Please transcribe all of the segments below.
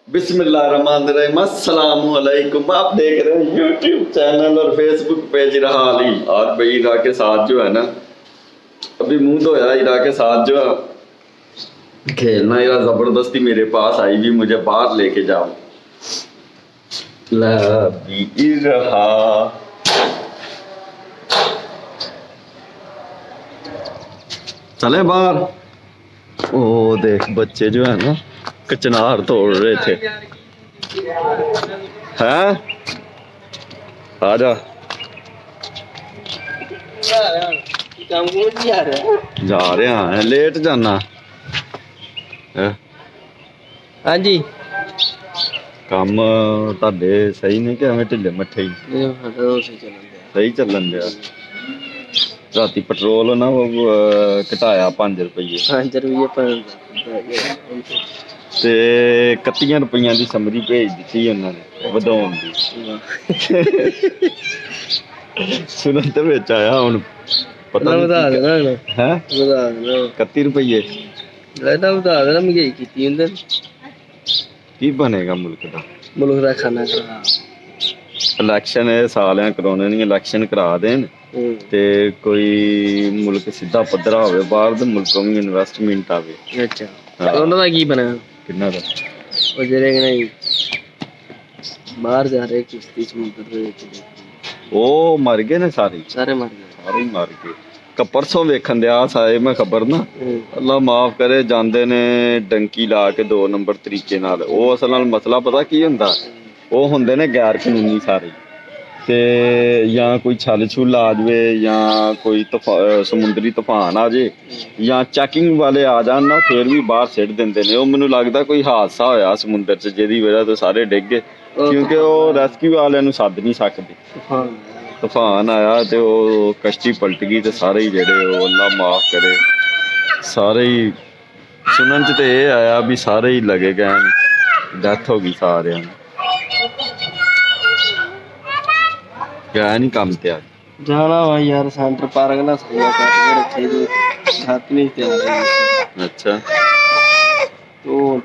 बिस्मिल्लाहिर्रहमानिर्रहीम, अस्सलाम वालेकुम। आप देख रहे हैं यूट्यूब चैनल और फेसबुक पेज रहा अली। आज भाई इरा के साथ जो है ना, अभी मुंह धोया, इरा के साथ जो है खेलना। इरा जबरदस्ती मेरे पास आई भी, मुझे बाहर लेके जाओ। इरा चले बाहर। ओ देख, बच्चे जो है ना कचनार तोड़ रहे थे। हैं आजा, जा रहे हैं, लेट जाना है। हाँ जी, काम ताडे सही ने कि एवें ढिले मੱਠੇ ही? सही चलन दिया। राती पेट्रोल ना वो घटाया 5 रुपये 5 रुपये ਤੇ 31 ਰੁਪਈਆਂ ਦੀ ਸਮਰੀ ਭੇਜ ਦਿੱਤੀ ਉਹਨਾਂ ਨੇ ਵਧਾਉਣ ਦੀ। ਸੁਣਨ ਤੇ ਵਿੱਚ ਆਇਆ ਹੁਣ ਪਤਾ ਵਧਾ ਦੇਣਾ ਹੈ ਵਧਾ ਦੇਣਾ 31 ਰੁਪਏ ਲੈਦਾ ਵਧਾ ਦੇਣਾ। ਮਹਿੰਗਾਈ ਕੀਤੀ ਹੁੰਦੇ ਕੀ ਬਣੇਗਾ ਮੁਲਕ ਦਾ? ਮੁਲਕ ਦਾ ਖਾਣਾ ਖਰਾਬ। ਇਲੈਕਸ਼ਨ ਇਹ ਸਾਲਿਆਂ ਕਰਾਉਣੇ ਨਹੀਂ, ਇਲੈਕਸ਼ਨ ਕਰਾ ਦੇਣ ਤੇ ਕੋਈ ਮੁਲਕ ਸਿੱਧਾ ਪੱਧਰਾ ਹੋਵੇ, ਬਾਹਰ ਦੇ ਮੁਲਕਾਂ ਵਿੱਚ ਇਨਵੈਸਟਮੈਂਟ ਆਵੇ। ਅੱਛਾ, ਉਹਨਾਂ ਦਾ ਕੀ ਬਣਿਆ? ਕਿੰਨਾ ਦਾ? ਉਹ ਜਿਹੜੇ ਨਹੀਂ ਬਾਹਰ ਜਾ ਰਹੇ ਕਿਸ਼ਤੀ ਸਮੁੰਦਰ ਦੇ ਵਿੱਚ, ਉਹ ਮਰ ਗਏ ਨੇ ਸਾਰੇ ਸਾਰੇ ਮਰ ਗਏ, ਸਾਰੇ ਹੀ ਮਰ ਗਏ। ਪਰਸੋਂ ਵੇਖਣ ਦਿਆ ਸਾਏ ਮੈਂ ਖਬਰ ਨਾ, ਅੱਲਾ ਮਾਫ ਕਰੇ, ਜਾਂਦੇ ਨੇ ਡੰਕੀ ਲਾ ਕੇ 2 ਨੰਬਰ ਤਰੀਕੇ ਨਾਲ। ਉਹ ਅਸਲ ਨਾਲ ਮਸਲਾ ਪਤਾ ਕੀ ਹੁੰਦਾ, ਉਹ ਹੁੰਦੇ ਨੇ ਗੈਰ ਕਾਨੂੰਨੀ ਸਾਰੇ। ਤੇ ਜਾਂ ਕੋਈ ਛਲ ਛੁਲ ਆ ਜਾਵੇ, ਜਾਂ ਕੋਈ ਸਮੁੰਦਰੀ ਤੂਫਾਨ ਆ ਜੇ, ਜਾਂ ਚੈਕਿੰਗ ਵਾਲੇ ਆ ਜਾਣ ਨਾ, ਫਿਰ ਵੀ ਬਾਹਰ ਸਿੱਟ ਦਿੰਦੇ ਨੇ। ਉਹ ਮੈਨੂੰ ਲੱਗਦਾ ਕੋਈ ਹਾਦਸਾ ਹੋਇਆ ਸਮੁੰਦਰ 'ਚ, ਜਿਹਦੀ ਵਜ੍ਹਾ ਤੋਂ ਸਾਰੇ ਡਿੱਗ ਗਏ, ਕਿਉਂਕਿ ਉਹ ਰੈਸਕਿਊ ਵਾਲਿਆਂ ਨੂੰ ਸੱਦ ਨਹੀਂ ਸਕਦੇ। ਤੂਫਾਨ ਆਇਆ ਤੇ ਉਹ ਕਸ਼ਤੀ ਪਲਟ ਗਈ ਤੇ ਸਾਰੇ ਹੀ ਜਿਹੜੇ, ਉਹ ਅੱਲਾ ਮਾਫ ਕਰੇ, ਸਾਰੇ ਹੀ ਸੁਣਨ 'ਚ ਤੇ ਇਹ ਆਇਆ ਵੀ ਸਾਰੇ ਹੀ ਲੱਗੇ ਗਏ ਨੇ, ਡੈਥ ਹੋ ਗਈ ਸਾਰਿਆਂ ਦੀ। ਗਿਆ ਨਹੀਂ ਕੰਮ ਤੇ ਅੱਜ ਜਾਣਾ ਵਾ ਯਾਰ, ਸੈਂਟਰ ਪਾਰਕ ਨਾਲ ਸਰੀਆ ਕੱਟ ਕੇ ਰੱਖੇ ਦੇ ਛੱਤ ਨਹੀਂ ਤਿਆਰ। ਅੱਛਾ, ਤੋ ਉਹ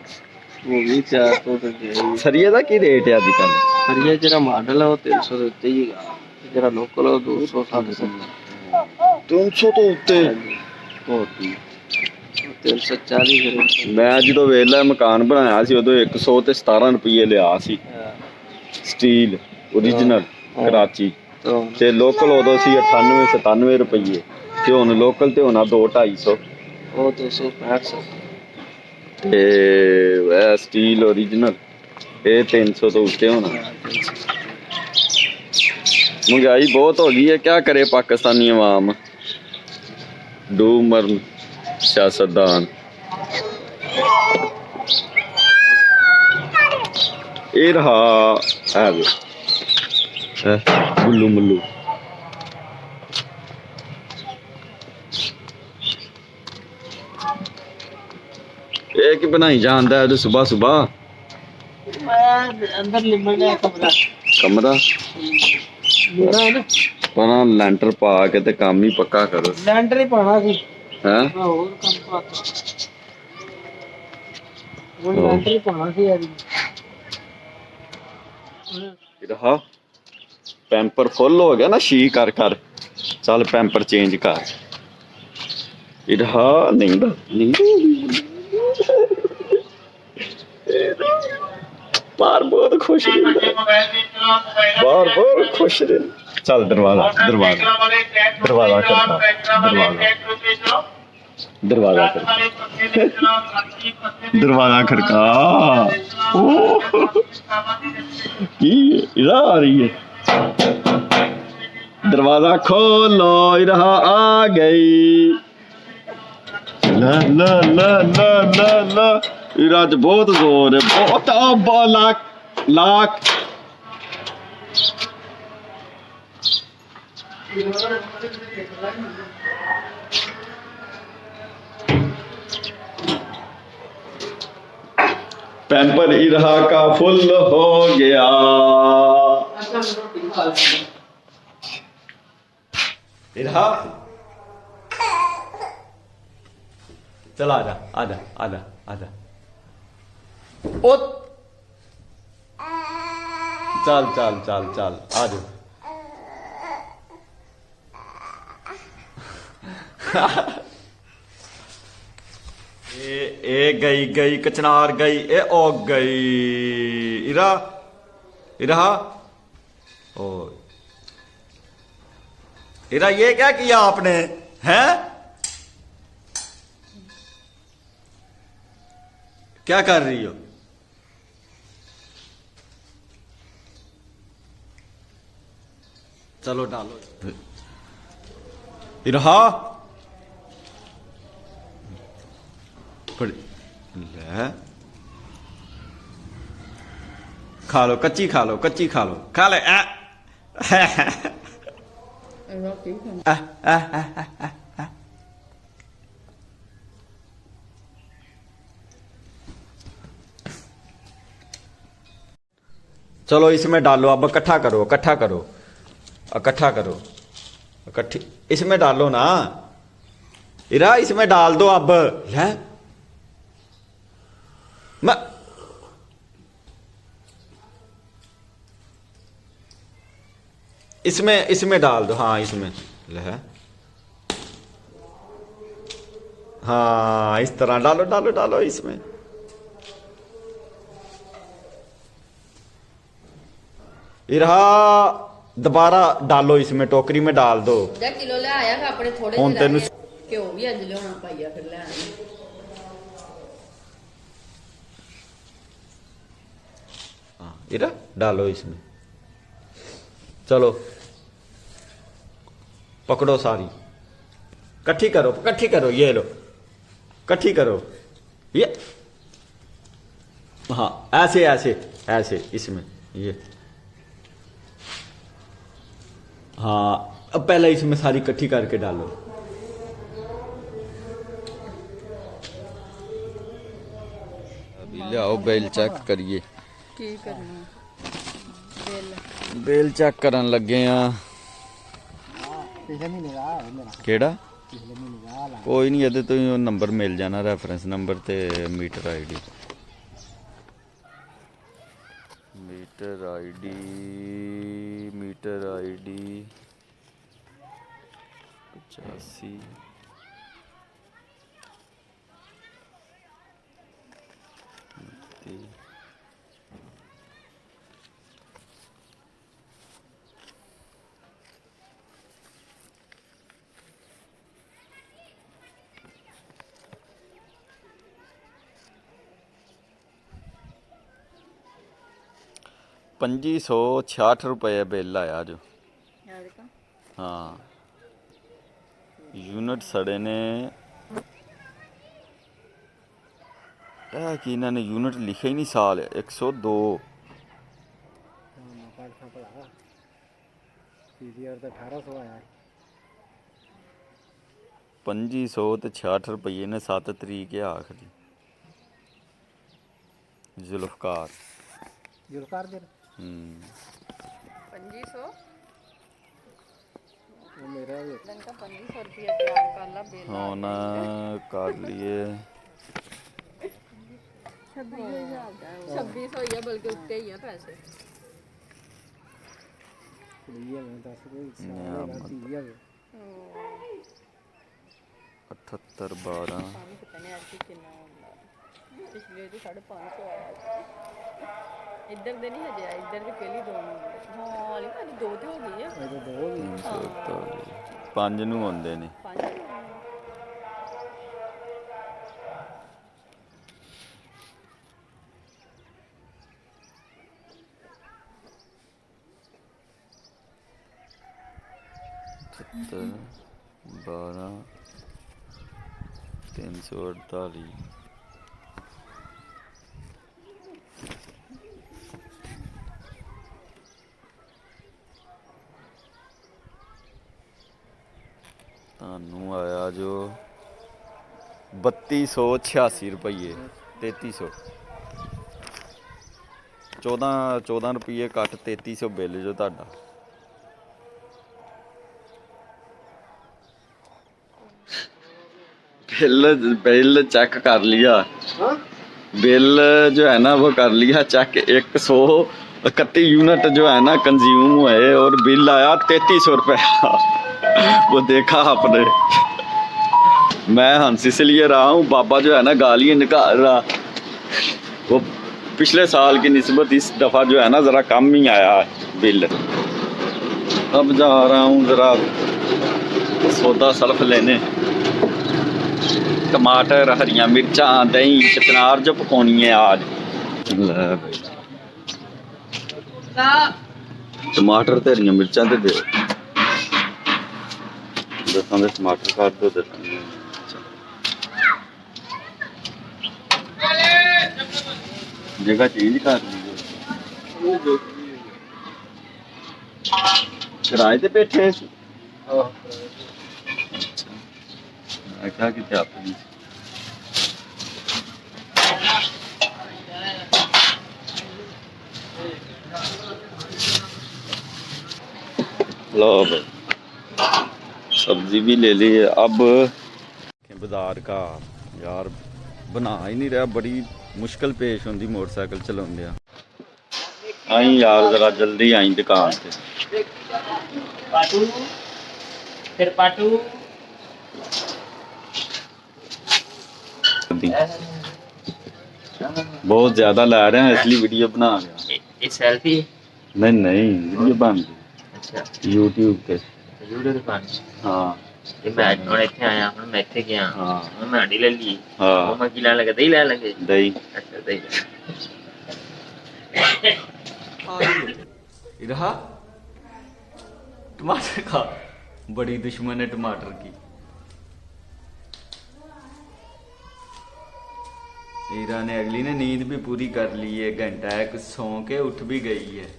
ਵੀ ਤਿਆਰ ਤੋਂ ਤੇ ਗਏ। ਸਰੀਏ ਦਾ ਕੀ ਰੇਟ ਹੈ ਅੱਜ ਕੱਲ? ਸਰੀਆ ਜਿਹੜਾ ਮਾਡਲ ਆ ਉਹ 300 ਦੇ ਉੱਤੇ ਹੀ ਹੈਗਾ, ਜਿਹੜਾ ਲੋਕਲ ਉਹ 260 300 ਤੋਂ ਉੱਤੇ। 340। ਮੈਂ ਜਦੋਂ ਵੇਲਾ ਮਕਾਨ ਬਣਾਇਆ ਸੀ ਉਦੋਂ 100 ਤੇ 17 ਰੁਪਏ ਲਿਆ ਸੀ ਸਟੀਲ ਓਰੀਜਨਲ ਕਰਾਚੀ, ਤੇ ਲੋਕਲ ਉਦੋਂ ਸੀ 98 97 ਰੁਪਏ, ਤੇ ਹੁਣ ਲੋਕਲ ਤੇ ਹੋਣਾ 2 250। ਉਹ 265। ਤੇ ਇਹ ਸਟੀਲ ਓਰੀਜਨਲ ਇਹ 300 ਤੋਂ ਉੱਤੇ ਹੋਣਾ। महंगाई बहुत हो गई है, क्या करे पाकिस्तानी अवाम, डूब मरन सियासतदान। ये रहा गुल्लू मुल्लू। ये की बनाई जानदा है सुबह सुबह? अंदर लिमट है कमरा पना ਲੈਂਟਰ ਪਾ ਕੇ ਤੇ ਕੰਮ ਹੀ ਪੱਕਾ ਕਰੋ। ਲੈਂਟਰ ਹੀ ਪਾਣਾ ਸੀ ਹੈ, ਹੋਰ ਕੰਮ ਪਾਤਾ ਉਹ ਲੈਂਟਰ ਹੀ ਪਾਣਾ ਸੀ ਯਾਰ। ਇਹਦਾ ਪੈਂਪਰ ਫੁੱਲ ਹੋ ਗਿਆ ਨਾ ਛੀ ਕਰ ਕਰ, ਚੱਲ ਪੈਂਪਰ ਚੇਂਜ ਕਰ। ਇਹਦਾ ਨਹੀਂ बार बहुत खुश बार बहुत खुश रहे। चल दरवाजा दरवाजा दरवाजा करता, दरवाजा दरवाजा दरवाजा खड़का। की इधर आ रही है, दरवाजा खोलो, इधर आ गई। ला ला ला ला ला ला, इराज बहुत जोर है, बहुत लाख लाख। पैम्पर इरहा का फुल हो गया। इरहा चल आजा आजा आजा आजा। ओ चल चल चल चल आ जाओ। ए गई गई कचनार गई, ए ओ गई। इरा इरा ओ इरा, ये क्या किया आपने? हैं क्या कर रही हो? चलो डालो। इरा ले, खा लो कच्ची, खा लो कच्ची, खा लो, खा ले। चलो इसमें डालो, अब इकट्ठा करो, इकट्ठा करो, इकट्ठा करो, इकट्ठी इसमें डालो ना। इरा इसमें डाल दो अब। है मैं इसमें इसमें डाल दो। हाँ इसमें ले, हाँ इस तरह डालो डालो डालो इसमें। इरा दोबारा डालो इसमें, टोकरी में डाल दो। किलो ले आया था अपने थोड़े ਹੁਣ ਤੈਨੂੰ घ्यो भी अज लिया पाइया फिर ले आया। इरा डालो इसमें। चलो पकड़ो सारी, इकट्ठी करो, इकट्ठी करो, ये लो, इकट्ठी करो ये। हाँ ऐसे ऐसे ऐसे इसमें ये। हाँ अब पहले इसमें सारी इकट्ठी करके डालो। अभी लियाओ बेल चेक करिए। की करना बेल चेक करन लगे आ। केड़ा कोई नहीं, ये तो नंबर मिल जाना, रेफरेंस नंबर ते meter ID. Meter ID, meter ID 85 2566 रुपये बिल आया जो। हाँ यूनिट सड़े ने, कि इन्होंने यूनिट लिखे ही नहीं, साल 102। 2566 रुपये ने 7 तरीक है आखिरी। जुल्फकार 2500 हाँ ना कर लिए। 2600 ही है, बल्कि उतने ही है पैसे। 7812 पिछले 550 आया। इधर दे नहीं हजे, इधर भी पहली दो हाँ वाली भाजी दो तो हो गई है। 5 ਨੂੰ ਆਉਂਦੇ ਨੇ। सत्तर 12 348। ਤੁਹਾਨੂੰ ਆਇਆ ਜੋ 3286 रुपये 3300। 14 रुपये ਘੱਟ 3300 ਬਿੱਲ ਜੋ ਤੁਹਾਡਾ। बिल चेक कर लिया। बिल जो है ना वो कर लिया चेक 100 31 यूनिट जो है ना कंज्यूम हुए और बिल आया 3300 रुपया। वो देखा आपने। मैं हंस इसलिए रहा हूँ, बाबा जो है ना गालियाँ निकाल रहा। वो पिछले साल की निस्बत इस दफ़ा जो है ना ज़रा कम ही आया बिल। अब जा रहा हूँ ज़रा सौदा सल्फ लेने। टमाटर, हरियाँ मिर्चा, दही, कचनार जो पकानी है आज। ले भाई टमाटर ते हरियाँ मिर्चा ते दे। दसां दे टमाटर काट दो, दसां दे जगह चेंज कर ली। किराए ते बैठे हैं। मैं क्या कि अपनी लो भाई सब्जी भी ले ली है। अब बाजार का यार बना ही नहीं रहा, बड़ी मुश्किल पेश होंगी मोटरसाइकिल चलाने। आई यार जरा जल्दी आई दुकान से। पाटू फिर पाटू बहुत ज्यादा ला रहे हैं इसलिए वीडियो बना रहे हैं। ये सेल्फी नहीं नहीं वीडियो बन रही। अच्छा YouTube ਤੇ YouTube ਤੇ ਪਾਣ ਹਾਂ ਇਹ ਮੈਂ ਹੁਣ ਇੱਥੇ ਆਇਆ ਹੁਣ ਮੈਂ ਇੱਥੇ ਗਿਆ ਹਾਂ ਹੁਣ ਮੈਂ ਆਡੀ ਲੈ ਲਈ ਹਾਂ ਉਹ ਮੈਂ ਕੀ ਲੈਣ ਲੱਗਾ ਦਹੀਂ ਲੈਣ ਲੱਗੇ ਦਹੀਂ ਅੱਛਾ ਦਹੀਂ इरहा टमाटर खा, बड़ी दुश्मन है टमाटर की। ईरा ने अगली ने नींद भी पूरी कर ली है, घंटा एक सौ के उठ भी गई है।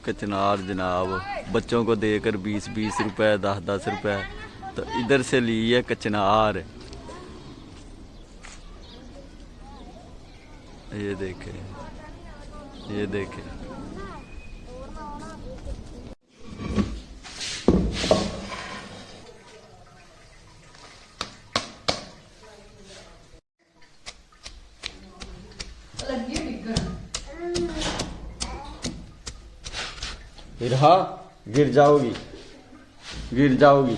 कचनार जनाब बच्चों को देकर 20-20 रुपए 10-10 रुपए, तो इधर से ली है कचनार। ये देखे ये देखे इरहा गिर जाओगी गिर जाओगी।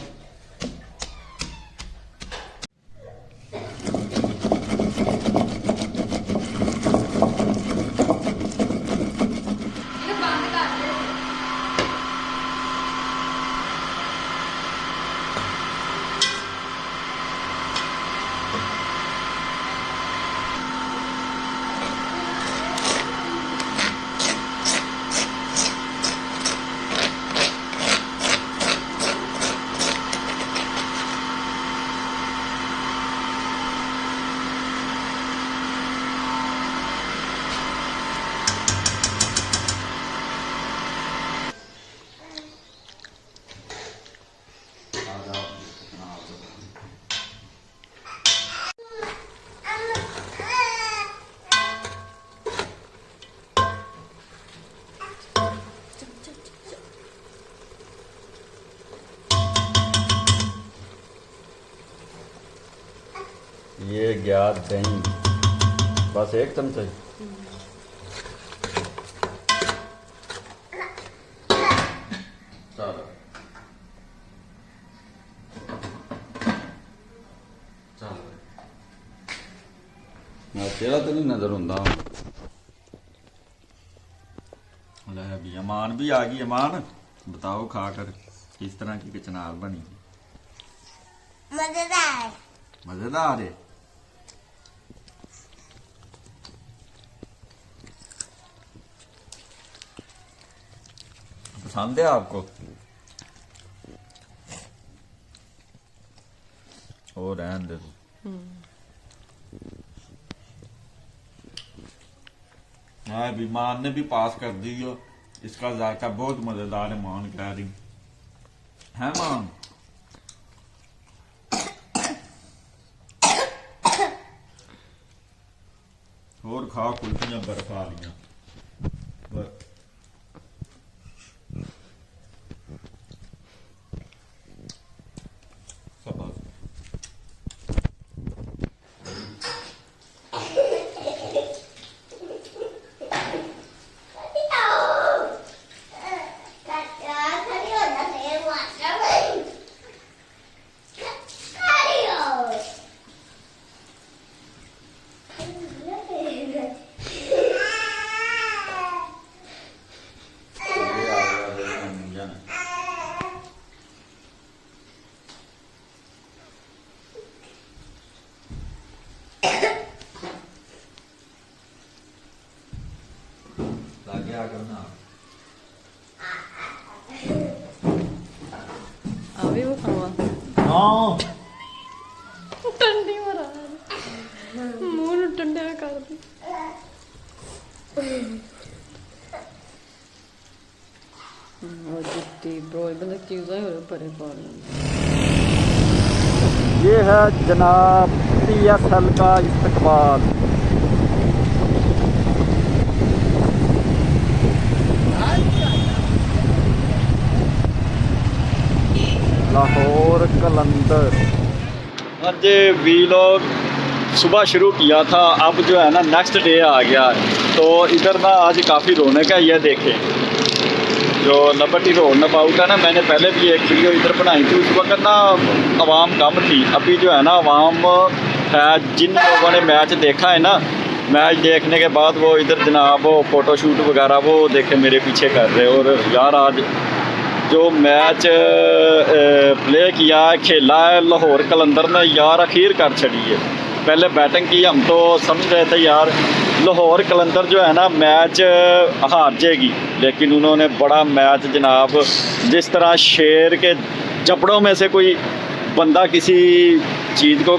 ये गया दही, बस एक चमचा ही। चलो चलो तेरा तो नहीं नजर होंदा। ले भी अमान भी आ गई। अमान बताओ खाकर किस तरह की कचनार बनी। मजेदार मजेदार है। पसंद है आपको? और रहने दे तू। हाँ भी मान ने भी पास कर दी हो। इसका जायका बहुत मजेदार है, मान कह रही है। मान और खा कुल्फियां बर्फ आ रही। ਟੰਡੀ ਮਰਾ ਮੂੰਹ ਨੂੰ ਟੰਡਿਆ ਕਰਦੀ ਉਹ ਜਿੱਤੀ ਬ్రో ਬੰਦਾ ਚੀਜ਼ਾਂ ਹੋਰ ਪਰੇ ਪਾ ये है जनाब PSL का इस्तकबाल। लाहौर कलंदर। आज वीलॉग सुबह शुरू किया था, अब जो है ना नेक्स्ट डे आ गया, तो इधर ना आज काफ़ी रौनक है। ये देखें जो लिबर्टी रोड नबाउट है ना, मैंने पहले भी एक वीडियो इधर बनाई थी, उस वक्त ना आवाम कम थी। अभी जो है ना आवाम है। जिन लोगों ने मैच देखा है ना, मैच देखने के बाद वो इधर जनाब वो फ़ोटोशूट वगैरह वो देखे मेरे पीछे कर रहे। और यार आज जो मैच प्ले किया है, खेला है लाहौर कलंदर ने, यार अखीर कर छड़ी है। पहले बैटिंग की, हम तो समझ रहे थे यार लाहौर कलंदर जो है ना मैच हार जाएगी, लेकिन उन्होंने बड़ा मैच जनाब, जिस तरह शेर के जबड़ों में से कोई बंदा किसी चीज़ को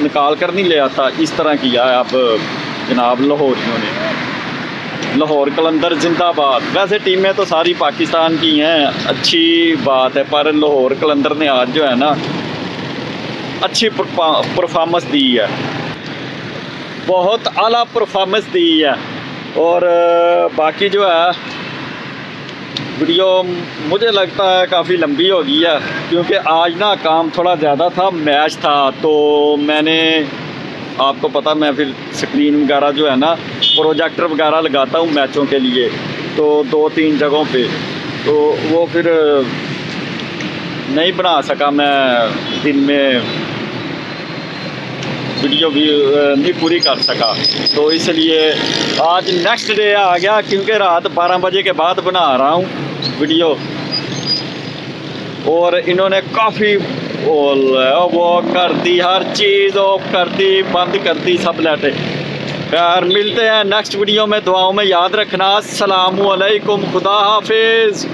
निकाल कर नहीं ले आता, इस तरह किया है अब जनाब लाहौरियों ने। लाहौर कलंदर जिंदाबाद। वैसे टीमें तो सारी पाकिस्तान की हैं, अच्छी बात है, पर लाहौर कलंदर ने आज जो है ना अच्छी परफॉर्मेंस दी है, बहुत आला परफॉर्मेंस दी है। और बाकी जो है वीडियो मुझे लगता है काफ़ी लंबी हो गई है, क्योंकि आज ना काम थोड़ा ज़्यादा था, मैच था, तो मैंने आपको पता मैं फिर स्क्रीन वगैरह जो है ना प्रोजेक्टर वगैरह लगाता हूँ मैचों के लिए, तो 2-3 जगहों पे, तो वो फिर नहीं बना सका मैं दिन में वीडियो भी नहीं पूरी कर सका, तो इसलिए आज नेक्स्ट डे आ गया, क्योंकि रात 12 बजे के बाद बना रहा हूँ वीडियो। और इन्होंने काफ़ी वो कर दी, हर चीज़ ऑफ कर दी, बंद कर दी सब लाइटें। यार मिलते हैं नेक्स्ट वीडियो में, दुआओं में याद रखना। अस्सलामु अलैकुम, खुदा हाफिज़।